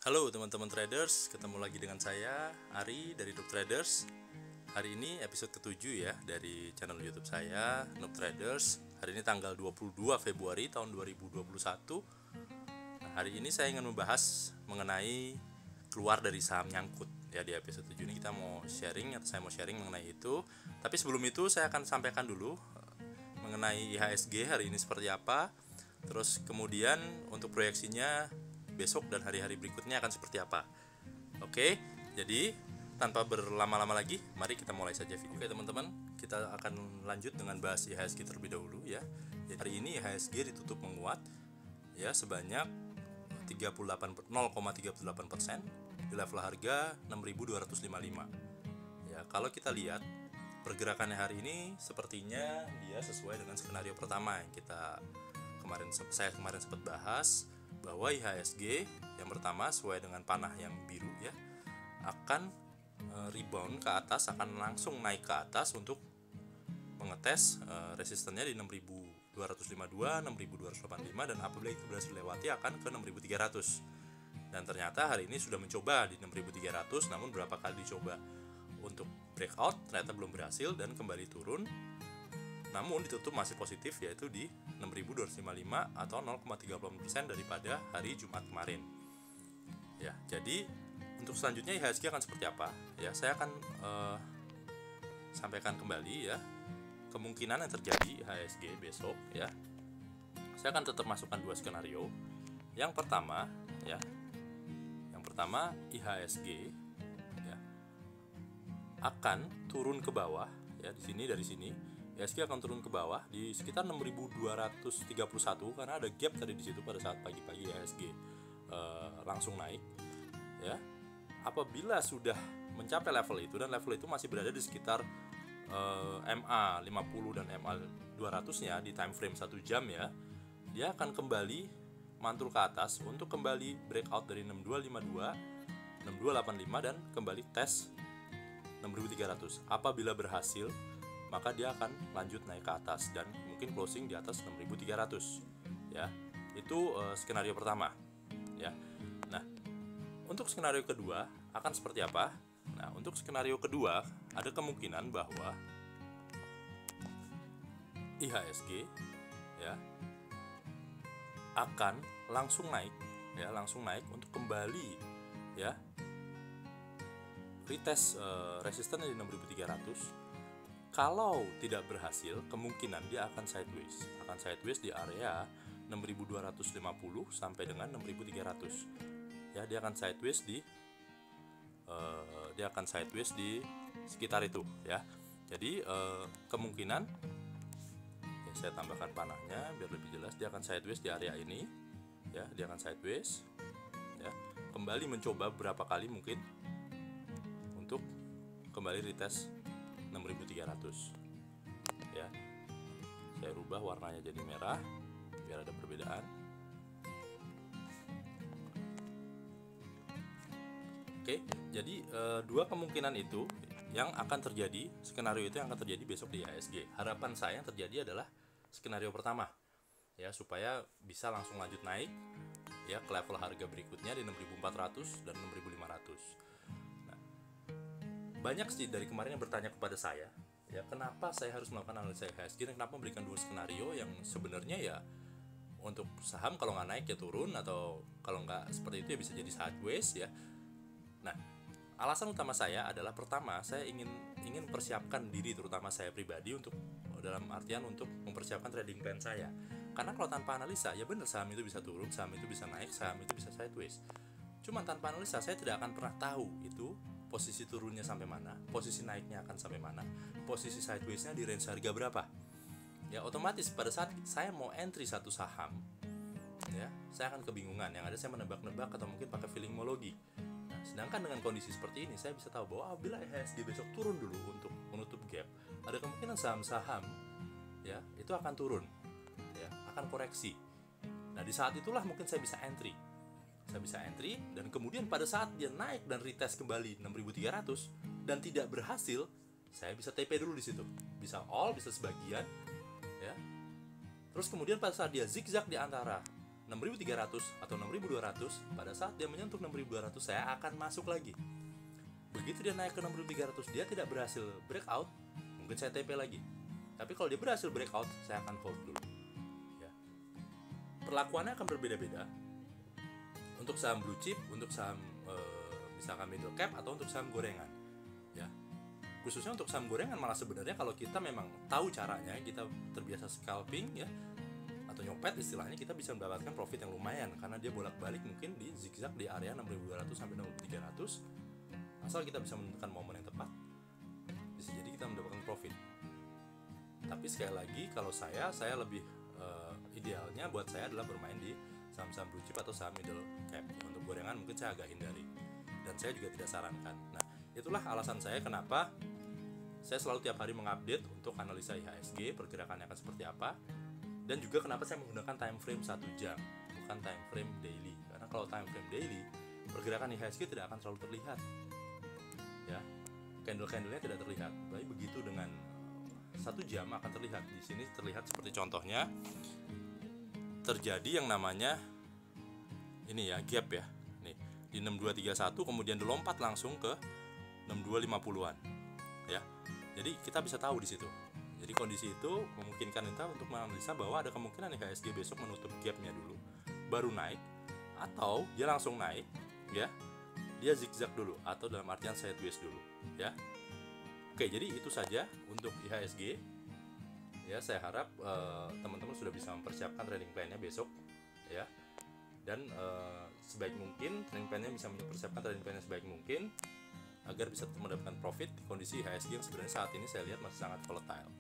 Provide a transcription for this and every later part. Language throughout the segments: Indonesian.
Halo teman-teman traders, ketemu lagi dengan saya Ari dari Noob Traders. Hari ini episode ke-7 ya dari channel YouTube saya Noob Traders. Hari ini tanggal 22 Februari tahun 2021. Nah, hari ini saya ingin membahas mengenai keluar dari saham nyangkut. Ya, di episode 7 ini kita mau sharing atau saya mau sharing mengenai itu. Tapi sebelum itu saya akan sampaikan dulu mengenai IHSG hari ini seperti apa. Terus kemudian untuk proyeksinya besok dan hari-hari berikutnya akan seperti apa. Oke, jadi tanpa berlama-lama lagi, mari kita mulai saja video. Oke teman-teman, kita akan lanjut dengan bahas IHSG terlebih dahulu ya. Jadi hari ini IHSG ditutup menguat ya sebanyak 0,38% di level harga 6.255. Ya, kalau kita lihat pergerakannya hari ini sepertinya dia sesuai dengan skenario pertama yang saya kemarin sempat bahas, bahwa IHSG yang pertama sesuai dengan panah yang biru ya akan rebound ke atas, akan langsung naik ke atas untuk mengetes resistennya di 6.252, 6.285 dan apabila itu berhasil lewati akan ke 6.300. Dan ternyata hari ini sudah mencoba di 6.300, namun berapa kali dicoba untuk breakout ternyata belum berhasil dan kembali turun. Namun ditutup masih positif, yaitu di 6.255 atau 0,38% daripada hari Jumat kemarin. Ya, jadi untuk selanjutnya IHSG akan seperti apa? Ya, saya akan sampaikan kembali ya kemungkinan yang terjadi IHSG besok ya. Saya akan tetap masukkan dua skenario. Yang pertama ya, IHSG ya akan turun ke bawah ya dari sini IHSG akan turun ke bawah di sekitar 6.231 karena ada gap tadi di situ pada saat pagi-pagi IHSG langsung naik ya. Apabila sudah mencapai level itu dan level itu masih berada di sekitar MA 50 dan MA 200-nya di time frame 1 jam ya, dia akan kembali mantul ke atas untuk kembali breakout dari 6252, 6285 dan kembali tes 6300. Apabila berhasil, maka dia akan lanjut naik ke atas dan mungkin closing di atas 6.300 ya. Itu skenario pertama ya. Nah, untuk skenario kedua akan seperti apa? Nah, untuk skenario kedua ada kemungkinan bahwa IHSG ya akan langsung naik untuk kembali ya retest resistennya di 6.300. Kalau tidak berhasil, kemungkinan dia akan sideways di area 6.250 sampai dengan 6.300. Ya, dia akan sideways di sekitar itu ya. Jadi kemungkinan ya, saya tambahkan panahnya biar lebih jelas, dia akan sideways di area ini ya, dia akan sideways ya. Kembali mencoba berapa kali mungkin untuk kembali retest 6.300 ya. Saya rubah warnanya jadi merah biar ada perbedaan. Oke, jadi dua kemungkinan itu yang akan terjadi, skenario itu yang akan terjadi besok di IHSG. Harapan saya yang terjadi adalah skenario pertama ya, supaya bisa langsung lanjut naik ya ke level harga berikutnya di 6.400 dan 6.500. Banyak sih dari kemarin yang bertanya kepada saya ya, kenapa saya harus melakukan analisa IHSG dan kenapa memberikan dua skenario yang sebenarnya ya untuk saham kalau nggak naik ya turun, atau kalau nggak seperti itu ya bisa jadi sideways ya. Nah, alasan utama saya adalah pertama, saya ingin persiapkan diri, terutama saya pribadi, untuk dalam artian untuk mempersiapkan trading plan saya. Karena kalau tanpa analisa ya benar, saham itu bisa turun, saham itu bisa naik, saham itu bisa sideways. Cuman tanpa analisa saya tidak akan pernah tahu itu posisi turunnya sampai mana, posisi naiknya akan sampai mana, posisi sidewaysnya di range harga berapa. Ya, otomatis pada saat saya mau entry satu saham ya, saya akan kebingungan. Yang ada saya menebak-nebak atau mungkin pakai feelingmologi. Nah, sedangkan dengan kondisi seperti ini saya bisa tahu bahwa apabila IHSG besok turun dulu untuk menutup gap, ada kemungkinan saham-saham ya itu akan turun ya, akan koreksi. Nah, di saat itulah mungkin saya bisa entry dan kemudian pada saat dia naik dan retest kembali 6.300 dan tidak berhasil, saya bisa TP dulu di situ, bisa all, bisa sebagian ya. Terus kemudian pada saat dia zigzag di antara 6.300 atau 6.200, pada saat dia menyentuh 6.200 saya akan masuk lagi. Begitu dia naik ke 6.300 dia tidak berhasil breakout, mungkin saya TP lagi. Tapi kalau dia berhasil breakout, saya akan hold dulu. Ya. Perlakuannya akan berbeda-beda untuk saham blue chip, untuk saham misalkan middle cap, atau untuk saham gorengan. Ya. Khususnya untuk saham gorengan malah sebenarnya kalau kita memang tahu caranya, kita terbiasa scalping ya, atau nyopet istilahnya, kita bisa mendapatkan profit yang lumayan karena dia bolak-balik mungkin di zigzag di area 6.200 sampai 6.300. Asal kita bisa menentukan momen yang tepat, bisa jadi kita mendapatkan profit. Tapi sekali lagi kalau saya lebih idealnya buat saya adalah bermain di saham-saham blue chip atau saham middle cap. Untuk gorengan mungkin saya agak hindari dan saya juga tidak sarankan. Nah, itulah alasan saya kenapa saya selalu tiap hari mengupdate untuk analisa IHSG, pergerakannya akan seperti apa, dan juga kenapa saya menggunakan time frame 1 jam, bukan time frame daily. Karena kalau time frame daily, pergerakan IHSG tidak akan terlalu terlihat. Ya, candle-candlenya tidak terlihat. Tapi begitu dengan 1 jam akan terlihat. Di sini terlihat seperti contohnya terjadi yang namanya ini ya, gap ya. Nih, di 6231 kemudian dilompat langsung ke 6250-an. Ya. Jadi kita bisa tahu di situ. Jadi kondisi itu memungkinkan kita untuk menganalisa bahwa ada kemungkinan IHSG besok menutup gapnya dulu, baru naik, atau dia langsung naik, ya, dia zigzag dulu, atau dalam artian sideways dulu, ya. Oke, jadi itu saja untuk IHSG. Ya, saya harap teman-teman sudah bisa mempersiapkan trading plan-nya besok, ya. Dan sebaik mungkin trading plan-nya bisa mempersiapkan trading plan-nya sebaik mungkin agar bisa mendapatkan profit di kondisi IHSG yang sebenarnya saat ini saya lihat masih sangat volatile.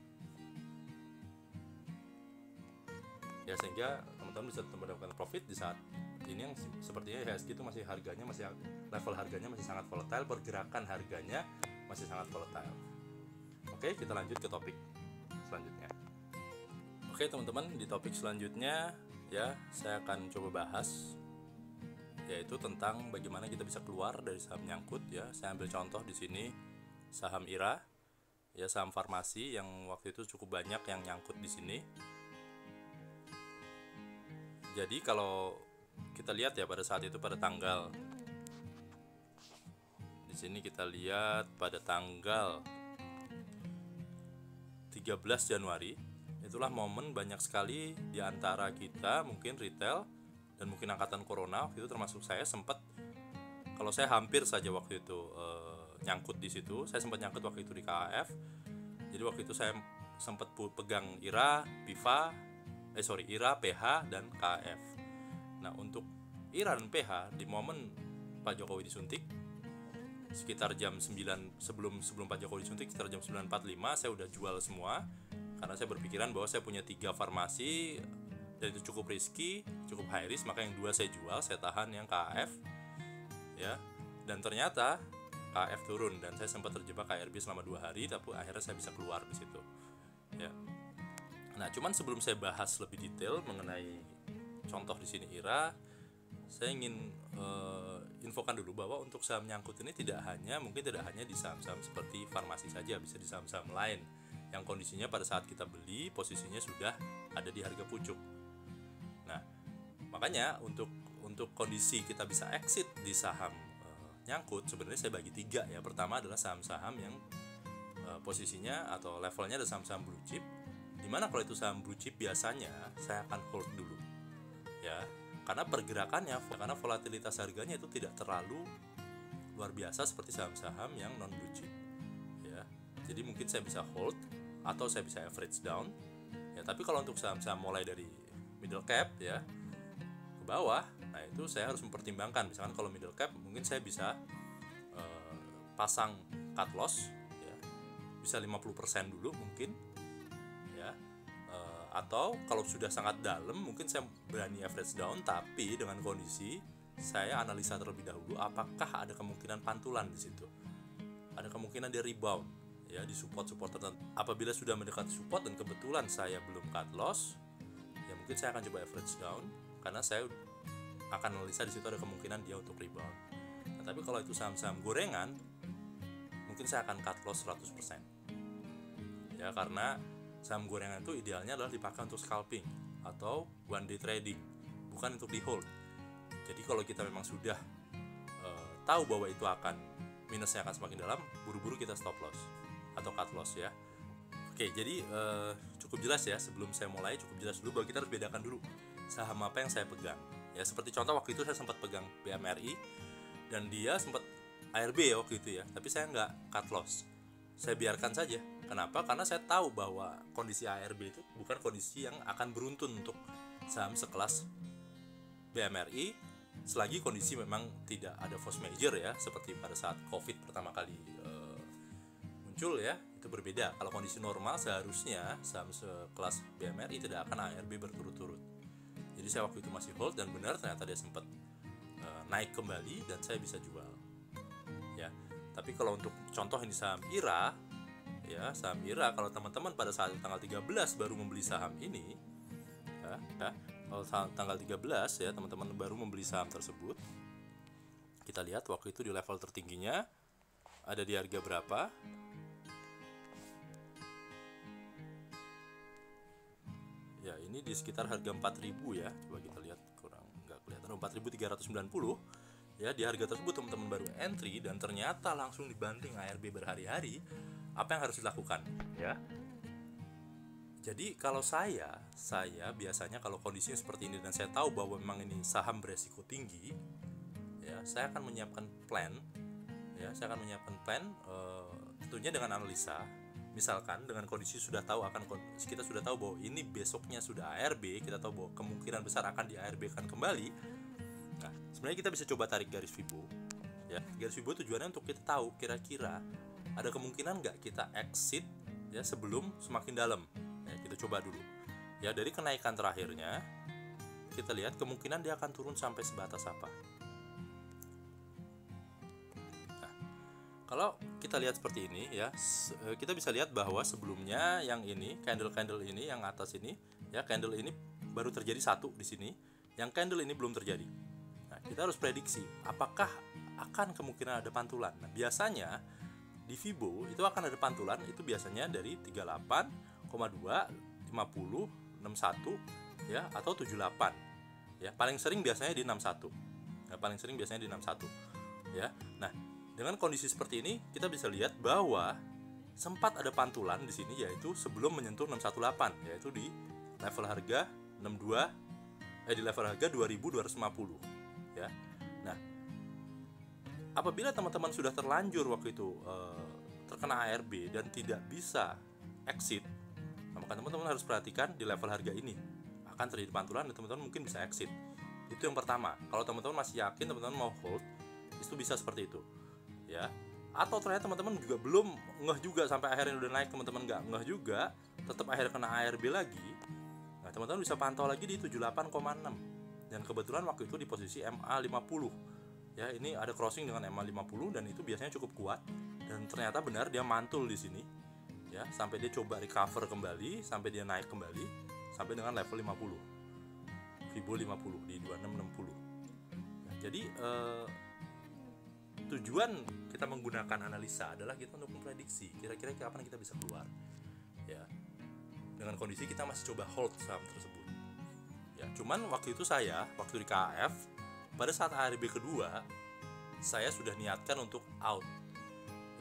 Ya, sehingga teman-teman bisa mendapatkan profit di saat ini yang sepertinya IHSG itu masih level harganya masih sangat volatile, pergerakan harganya masih sangat volatile. Oke, kita lanjut ke topik selanjutnya. Oke teman-teman, di topik selanjutnya ya saya akan coba bahas yaitu tentang bagaimana kita bisa keluar dari saham nyangkut ya. Saya ambil contoh di sini saham IRA ya, saham farmasi yang waktu itu cukup banyak yang nyangkut di sini. Jadi kalau kita lihat ya pada saat itu pada tanggal di sini kita lihat pada tanggal 13 Januari itulah momen banyak sekali di antara kita mungkin retail dan mungkin angkatan corona waktu itu termasuk saya sempat, kalau saya hampir saja waktu itu nyangkut di situ. Saya sempat nyangkut waktu itu di KAF. Jadi waktu itu saya sempat pegang IRA, IRA, PH dan KAF. Nah, untuk IRA dan PH di momen Pak Jokowi disuntik sekitar jam 9 sebelum Pak Jokowi disuntik sekitar jam 9.45 saya udah jual semua karena saya berpikiran bahwa saya punya 3 farmasi dan itu cukup risky, cukup high risk, maka yang 2 saya jual, saya tahan yang KAF ya. Dan ternyata KAF turun dan saya sempat terjebak KRB selama 2 hari, tapi akhirnya saya bisa keluar di situ ya. Nah, cuman sebelum saya bahas lebih detail mengenai contoh di sini IRA, saya ingin infokan dulu bahwa untuk saham nyangkut ini tidak hanya di saham-saham seperti farmasi saja, bisa di saham-saham lain yang kondisinya pada saat kita beli posisinya sudah ada di harga pucuk. Nah, makanya untuk kondisi kita bisa exit di saham nyangkut sebenarnya saya bagi 3 ya. Pertama adalah saham-saham yang posisinya atau levelnya ada saham-saham blue chip, dimana kalau itu saham blue chip biasanya saya akan hold dulu ya, karena pergerakannya, karena volatilitas harganya itu tidak terlalu luar biasa seperti saham-saham yang non blue chip ya. Jadi mungkin saya bisa hold atau saya bisa average down ya. Tapi kalau untuk saham-saham mulai dari middle cap ya ke bawah, nah itu saya harus mempertimbangkan. Misalkan kalau middle cap mungkin saya bisa pasang cut loss ya, bisa 50% dulu mungkin ya. Atau kalau sudah sangat dalam mungkin saya berani average down, tapi dengan kondisi saya analisa terlebih dahulu apakah ada kemungkinan pantulan di situ, ada kemungkinan dia rebound ya di support tertentu. Apabila sudah mendekati support dan kebetulan saya belum cut loss ya, mungkin saya akan coba average down karena saya akan analisa di situ ada kemungkinan dia untuk rebound. Nah, tapi kalau itu saham-saham gorengan mungkin saya akan cut loss 100% ya, karena saham gorengan itu idealnya adalah dipakai untuk scalping atau one day trading, bukan untuk di hold. Jadi kalau kita memang sudah tahu bahwa itu akan minusnya akan semakin dalam, buru-buru kita stop loss atau cut loss ya. Oke, jadi cukup jelas ya, sebelum saya mulai cukup jelas dulu bahwa kita harus bedakan dulu saham apa yang saya pegang. Ya, seperti contoh waktu itu saya sempat pegang BMRI dan dia sempat ARB ya waktu itu ya, tapi saya nggak cut loss. Saya biarkan saja. Kenapa? Karena saya tahu bahwa kondisi ARB itu bukan kondisi yang akan beruntun untuk saham sekelas BMRI selagi kondisi memang tidak ada force major ya, seperti pada saat COVID pertama kali muncul ya, itu berbeda. Kalau kondisi normal seharusnya saham sekelas BMRI tidak akan ARB berturut-turut. Jadi saya waktu itu masih hold dan benar ternyata dia sempat naik kembali dan saya bisa jual. Ya. Tapi kalau untuk contoh ini saham IRA ya, saham IRA kalau teman-teman pada saat tanggal 13 baru membeli saham ini ya, kalau tanggal 13 ya teman-teman baru membeli saham tersebut, kita lihat waktu itu di level tertingginya ada di harga berapa. Ya, ini di sekitar harga 4.000 ya. Coba kita lihat, kurang nggak kelihatan. 4.390 ya, di harga tersebut teman-teman baru entry dan ternyata langsung dibanting ARB berhari-hari. Apa yang harus dilakukan ya? Jadi kalau saya biasanya kalau kondisinya seperti ini dan saya tahu bahwa memang ini saham beresiko tinggi ya, saya akan menyiapkan plan ya, tentunya dengan analisa. Misalkan dengan kondisi sudah tahu kita sudah tahu bahwa ini besoknya sudah ARB, kita tahu bahwa kemungkinan besar akan di ARB kan kembali. Nah, sebenarnya kita bisa coba tarik garis Fibo. Ya, garis Fibo tujuannya untuk kita tahu kira-kira ada kemungkinan nggak kita exit ya sebelum semakin dalam. Ya, kita coba dulu. Ya, dari kenaikan terakhirnya kita lihat kemungkinan dia akan turun sampai sebatas apa. Kalau kita lihat seperti ini ya, kita bisa lihat bahwa sebelumnya yang ini candle ini yang atas ini ya, candle ini baru terjadi satu di sini, yang candle ini belum terjadi. Nah, kita harus prediksi apakah akan kemungkinan ada pantulan. Nah, biasanya di Fibo itu akan ada pantulan, itu biasanya dari 38,2, 50, 61 ya, atau 78 ya. Paling sering biasanya di 61 ya. Nah, dengan kondisi seperti ini kita bisa lihat bahwa sempat ada pantulan di sini, yaitu sebelum menyentuh 618, yaitu di level harga 62 di level harga 2250 ya. Nah, apabila teman-teman sudah terlanjur waktu itu terkena ARB dan tidak bisa exit, maka teman-teman harus perhatikan di level harga ini akan terjadi pantulan dan teman-teman mungkin bisa exit. Itu yang pertama. Kalau teman-teman masih yakin teman-teman mau hold, itu bisa seperti itu ya. Atau ternyata teman-teman juga belum ngeh juga sampai akhirnya udah naik, teman-teman nggak ngeh juga, tetap akhirnya kena ARB lagi. Nah, teman-teman bisa pantau lagi di 78,6 dan kebetulan waktu itu di posisi MA50 ya. Ini ada crossing dengan MA50 dan itu biasanya cukup kuat dan ternyata benar dia mantul di sini ya, sampai dia coba recover kembali, sampai dia naik kembali sampai dengan level 50 Fibo 50 di 2660 ya. Jadi tujuan kita menggunakan analisa adalah kita untuk memprediksi kira-kira kapan kita bisa keluar ya, dengan kondisi kita masih coba hold saham tersebut ya. Cuman waktu itu waktu di KAF pada saat ARB kedua saya sudah niatkan untuk out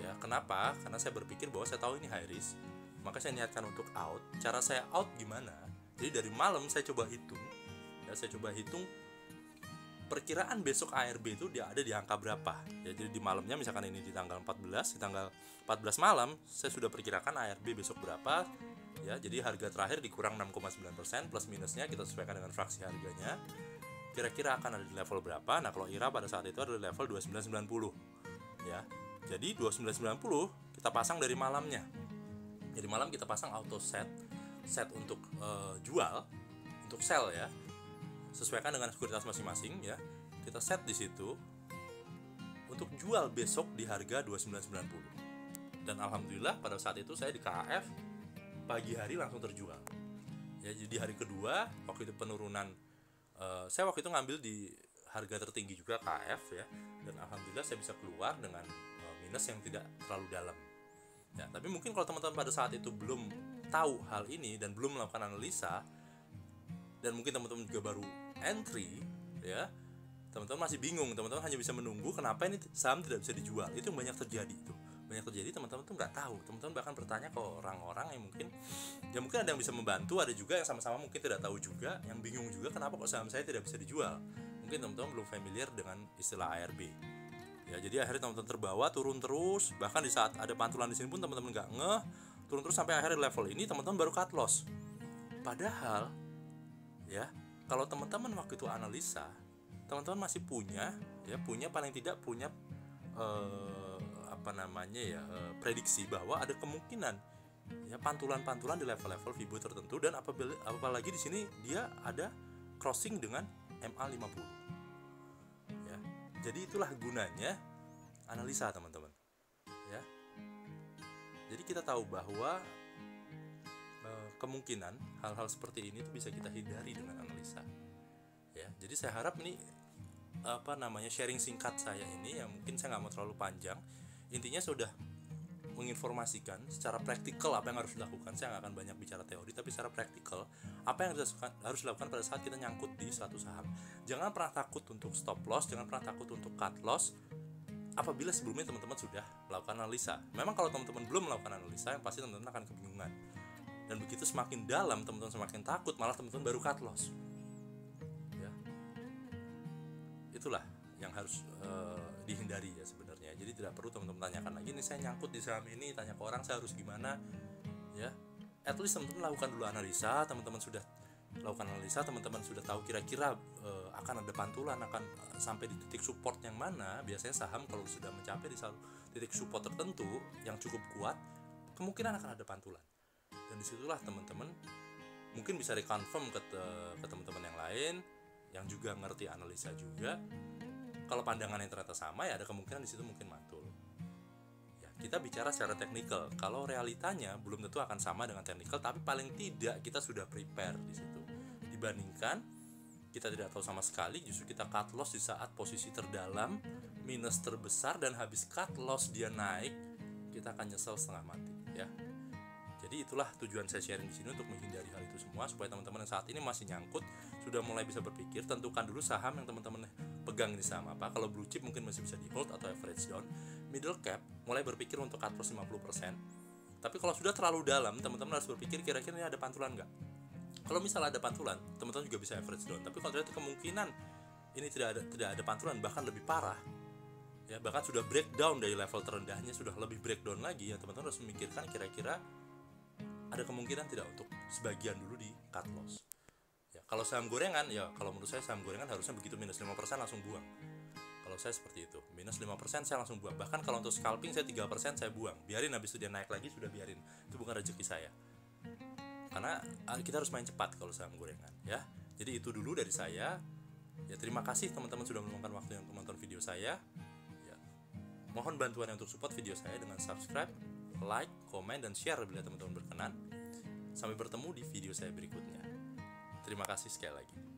ya. Kenapa? Karena saya berpikir bahwa saya tahu ini high risk, maka saya niatkan untuk out. Cara saya out gimana? Jadi dari malam saya coba hitung ya, perkiraan besok ARB itu dia ada di angka berapa ya. Jadi di malamnya, misalkan ini di tanggal 14, di tanggal 14 malam saya sudah perkirakan ARB besok berapa ya. Jadi harga terakhir dikurang 6,9%, plus minusnya kita sesuaikan dengan fraksi harganya, kira-kira akan ada di level berapa. Nah, kalau IRA pada saat itu ada di level 2990 ya. Jadi 2990 kita pasang dari malamnya. Jadi malam kita pasang auto set untuk jual, untuk sell ya, sesuaikan dengan sekuritas masing-masing ya. Kita set di situ untuk jual besok di harga 2990. Dan alhamdulillah pada saat itu saya di KAF pagi hari langsung terjual. Ya, jadi hari kedua waktu itu penurunan, saya waktu itu ngambil di harga tertinggi juga KAF ya. Dan alhamdulillah saya bisa keluar dengan minus yang tidak terlalu dalam. Ya, tapi mungkin kalau teman-teman pada saat itu belum tahu hal ini dan belum melakukan analisa, dan mungkin teman-teman juga baru entry, ya teman-teman masih bingung, teman-teman hanya bisa menunggu kenapa ini saham tidak bisa dijual. Itu yang banyak terjadi itu. Banyak terjadi, teman-teman tuh nggak tahu. Teman-teman bahkan bertanya ke orang-orang yang mungkin ada yang bisa membantu, ada juga yang sama-sama mungkin tidak tahu juga, yang bingung juga kenapa kok saham saya tidak bisa dijual. Mungkin teman-teman belum familiar dengan istilah ARB. Ya, jadi akhirnya teman-teman terbawa turun terus, bahkan di saat ada pantulan di sini pun teman-teman nggak ngeh, turun terus sampai akhirnya level ini teman-teman baru cut loss. Padahal ya, kalau teman-teman waktu itu analisa, teman-teman masih punya paling tidak punya prediksi bahwa ada kemungkinan ya pantulan-pantulan di level-level Fibo tertentu, dan apalagi di sini dia ada crossing dengan MA50. Ya. Jadi itulah gunanya analisa, teman-teman. Ya. Jadi kita tahu bahwa kemungkinan hal-hal seperti ini tuh bisa kita hindari dengan analisa. Ya, jadi saya harap ini sharing singkat saya ini, yang mungkin saya nggak mau terlalu panjang. Intinya sudah menginformasikan secara praktikal apa yang harus dilakukan. Saya nggak akan banyak bicara teori, tapi secara praktikal apa yang harus dilakukan pada saat kita nyangkut di suatu saham. Jangan pernah takut untuk stop loss, jangan pernah takut untuk cut loss apabila sebelumnya teman-teman sudah melakukan analisa. Memang kalau teman-teman belum melakukan analisa, yang pasti teman-teman akan kebingungan. Dan begitu semakin dalam, teman-teman semakin takut, malah teman-teman baru cut loss. Ya. Itulah yang harus dihindari ya sebenarnya. Jadi tidak perlu teman-teman tanyakan lagi, ini saya nyangkut di saham ini, tanya ke orang saya harus gimana. Ya. At least teman-teman lakukan dulu analisa, teman-teman sudah lakukan analisa, teman-teman sudah tahu kira-kira akan ada pantulan, akan sampai di titik support yang mana. Biasanya saham kalau sudah mencapai di satu titik support tertentu yang cukup kuat, kemungkinan akan ada pantulan. Dan disitulah teman-teman mungkin bisa reconfirm ke teman-teman yang lain yang juga ngerti analisa juga. Kalau pandangannya ternyata sama, ya ada kemungkinan di situ mungkin mantul. Ya, kita bicara secara teknikal. Kalau realitanya belum tentu akan sama dengan teknikal, tapi paling tidak kita sudah prepare di situ. Dibandingkan kita tidak tahu sama sekali, justru kita cut loss di saat posisi terdalam, minus terbesar, dan habis cut loss dia naik, kita akan nyesel setengah mati, ya. Jadi itulah tujuan saya sharing di sini, untuk menghindari hal itu semua, supaya teman-teman yang saat ini masih nyangkut sudah mulai bisa berpikir. Tentukan dulu saham yang teman-teman pegang di saham apa. Kalau blue chip mungkin masih bisa di hold atau average down. Middle cap mulai berpikir untuk cut loss 50%. Tapi kalau sudah terlalu dalam, teman-teman harus berpikir kira-kira ini ada pantulan nggak. Kalau misalnya ada pantulan, teman-teman juga bisa average down. Tapi kalau ternyata kemungkinan ini tidak ada pantulan, bahkan lebih parah, ya bahkan sudah breakdown dari level terendahnya, sudah lebih breakdown lagi, ya teman-teman harus memikirkan kira-kira ada kemungkinan tidak untuk sebagian dulu di cut loss. Ya, kalau saham gorengan, ya kalau menurut saya saham gorengan harusnya begitu minus 5% langsung buang. Kalau saya seperti itu, minus 5% saya langsung buang. Bahkan kalau untuk scalping saya 3% saya buang. Biarin, habis itu dia naik lagi, sudah biarin. Itu bukan rezeki saya. Karena kita harus main cepat kalau saham gorengan, ya. Jadi itu dulu dari saya. Ya, terima kasih teman-teman sudah meluangkan waktu untuk menonton video saya. Ya, mohon bantuan untuk support video saya dengan subscribe, like, komen, dan share bila teman-teman berkenan. Sampai bertemu di video saya berikutnya. Terima kasih sekali lagi.